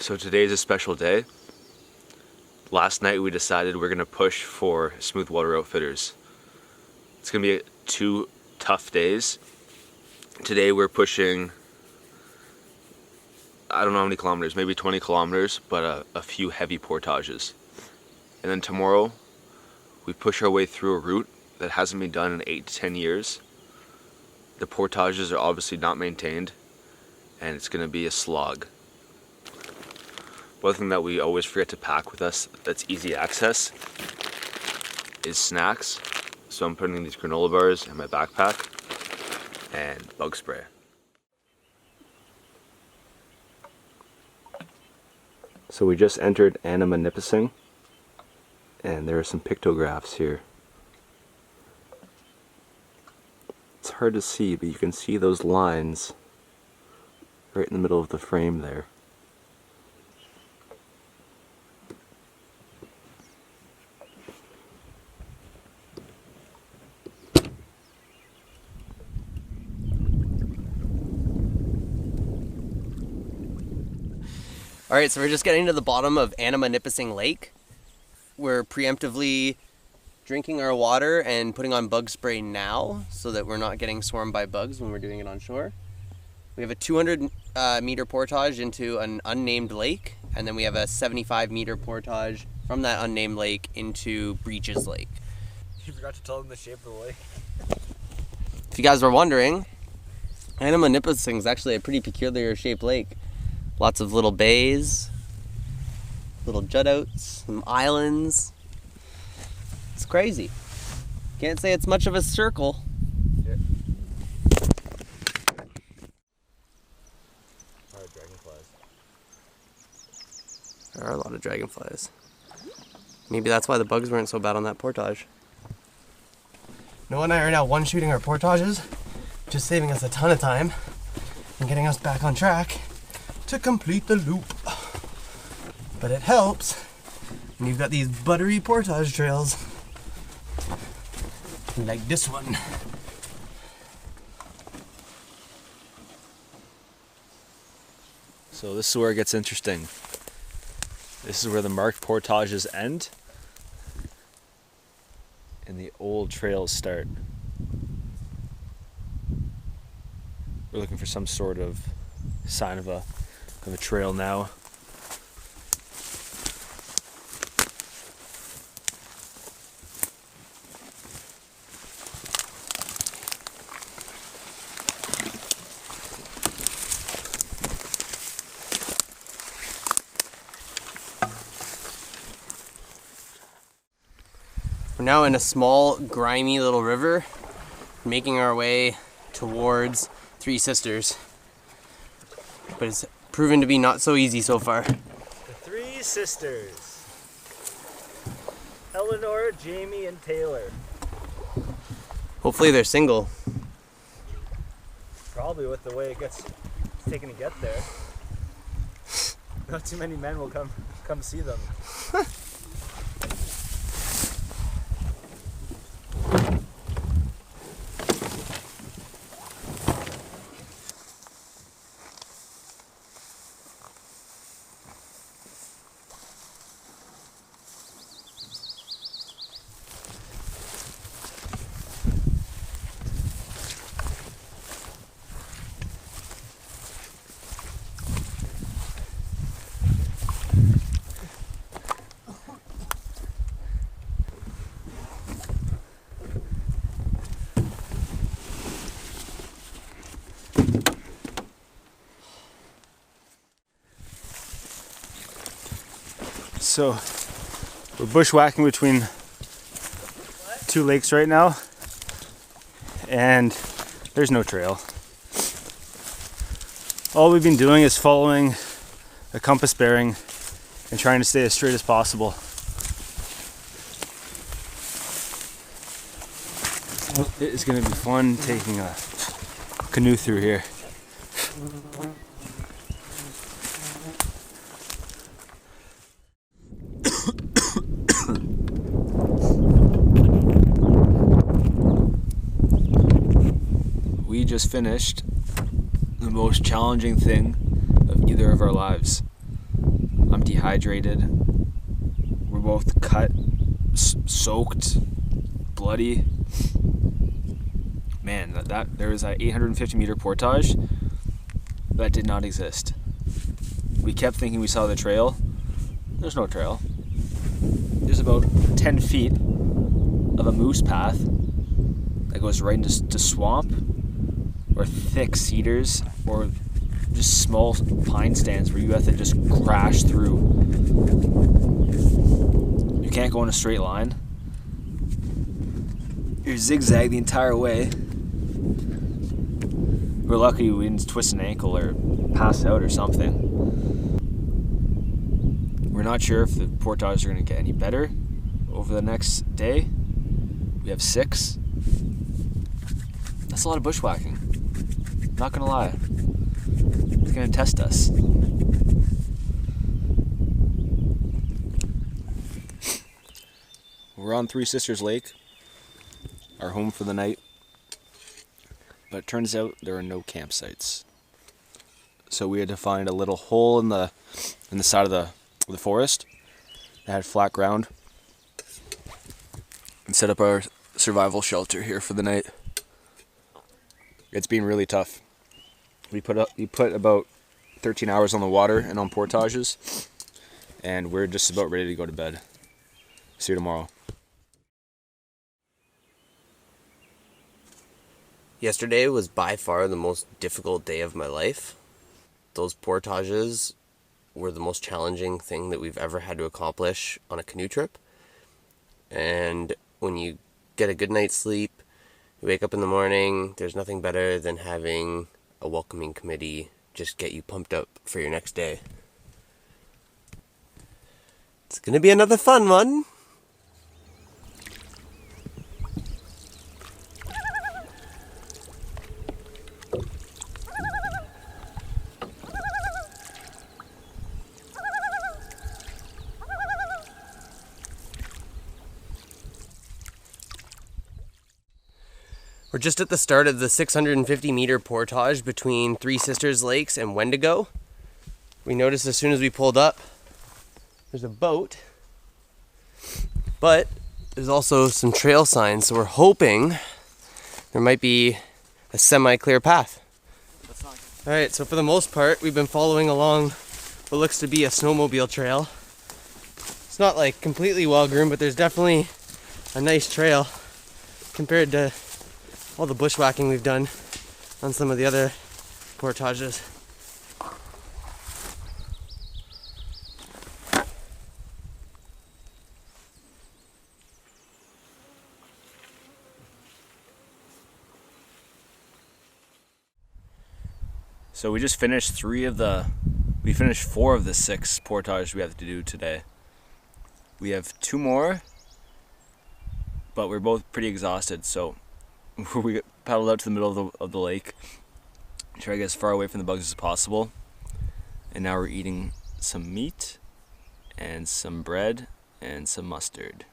So today's a special day. Last night we decided we're gonna push for Smoothwater Outfitters. It's gonna be 2 tough days. Today we're pushing, I don't know how many kilometers, maybe 20 kilometers, but a few heavy portages. And then tomorrow we push our way through a route that hasn't been done in 8 to 10 years. The portages are obviously not maintained, and it's gonna be a slog. One thing that we always forget to pack with us that's easy access is snacks. So I'm putting these granola bars in my backpack and bug spray. So we just entered Nipissing, and there are some pictographs here. It's hard to see, but you can see those lines right in the middle of the frame there. Alright, so we're just getting to the bottom of Nipissing Lake. We're preemptively drinking our water and putting on bug spray now so that we're not getting swarmed by bugs when we're doing it on shore. We have a 200 meter portage into an unnamed lake, and then we have a 75 meter portage from that unnamed lake into Breaches Lake. You forgot to tell them the shape of the lake. If you guys were wondering, Nipissing is actually a pretty peculiar shaped lake. Lots of little bays, little jut outs, some islands. It's crazy. Can't say it's much of a circle. Yeah. Alright, dragonflies. There are a lot of dragonflies. Maybe that's why the bugs weren't so bad on that portage. Noah and I are now one-shooting our portages, just saving us a ton of time and getting us back on track to complete the loop. But it helps when you've got these buttery portage trails like this one. So this is where it gets interesting. This is where the marked portages end and the old trails start. We're looking for some sort of sign of a trail now. We're now in a small, grimy little river, making our way towards Three Sisters. But it's proven to be not so easy so far. The Three Sisters. Eleanor, Jamie, and Taylor. Hopefully they're single. Probably with the way it's taken to get there. Not too many men will come see them. So we're bushwhacking between 2 lakes right now, and there's no trail. All we've been doing is following a compass bearing and trying to stay as straight as possible. It is going to be fun taking a canoe through here. We just finished the most challenging thing of either of our lives. I'm dehydrated. We're both cut, soaked, bloody. Man, that there was that 850 meter portage that did not exist. We kept thinking we saw the trail. There's no trail. There's about 10 feet of a moose path that goes right into swamp or thick cedars or just small pine stands where you have to just crash through. You can't go in a straight line. You're zigzag the entire way. We're lucky we didn't twist an ankle or pass out or something. We're not sure if the portages are going to get any better over the next day. We have 6. That's a lot of bushwhacking. Not going to lie. It's going to test us. We're on Three Sisters Lake, our home for the night. But it turns out there are no campsites. So we had to find a little hole in the side of the forest that had flat ground and set up our survival shelter here for the night. It's been really tough. We put about 13 hours on the water and on portages, and we're just about ready to go to bed. See you tomorrow. Yesterday was by far the most difficult day of my life. Those portages were the most challenging thing that we've ever had to accomplish on a canoe trip. And when you get a good night's sleep, you wake up in the morning, there's nothing better than having a welcoming committee just get you pumped up for your next day. It's gonna be another fun one. We're just at the start of the 650 meter portage between Three Sisters Lakes and Wendigo. We noticed as soon as we pulled up, there's a boat, but there's also some trail signs, so we're hoping there might be a semi-clear path. Alright, so for the most part, we've been following along what looks to be a snowmobile trail. It's not like completely well groomed, but there's definitely a nice trail compared to all the bushwhacking we've done on some of the other portages. So we just finished 4 of the 6 portages we have to do today. We have 2 more, but we're both pretty exhausted, so we paddled out to the middle of the lake, try to get as far away from the bugs as possible. And now we're eating some meat and some bread and some mustard.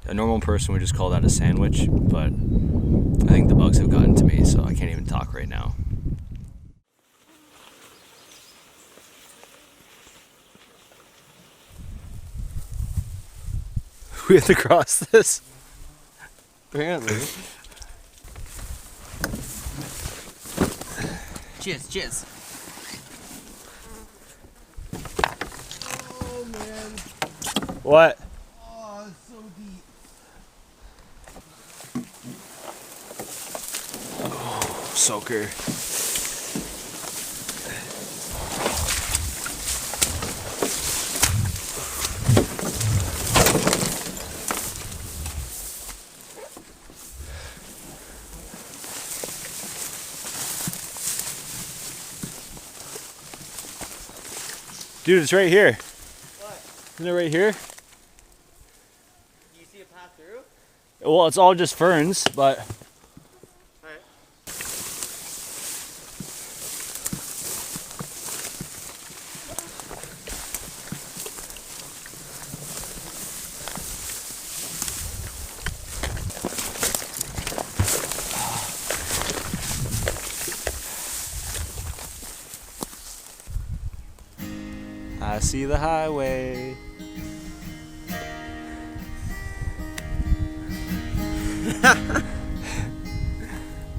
A normal person would just call that a sandwich, but I think the bugs have gotten to me, so I can't even talk right now. We have to cross this. Apparently. Cheers. Oh man. What? Oh, it's so deep. Oh, soaker. Dude, it's right here. What? Isn't it right here? Do you see a path through? Well, it's all just ferns, but... Alright. see the highway.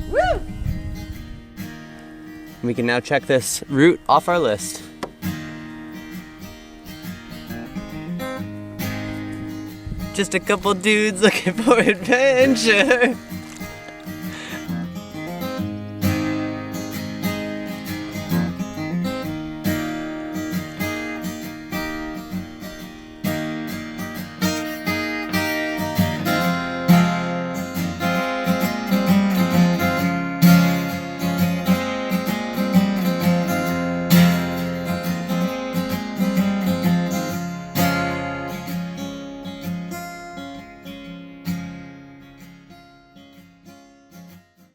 Woo! We can now check this route off our list. Just a couple dudes looking for adventure.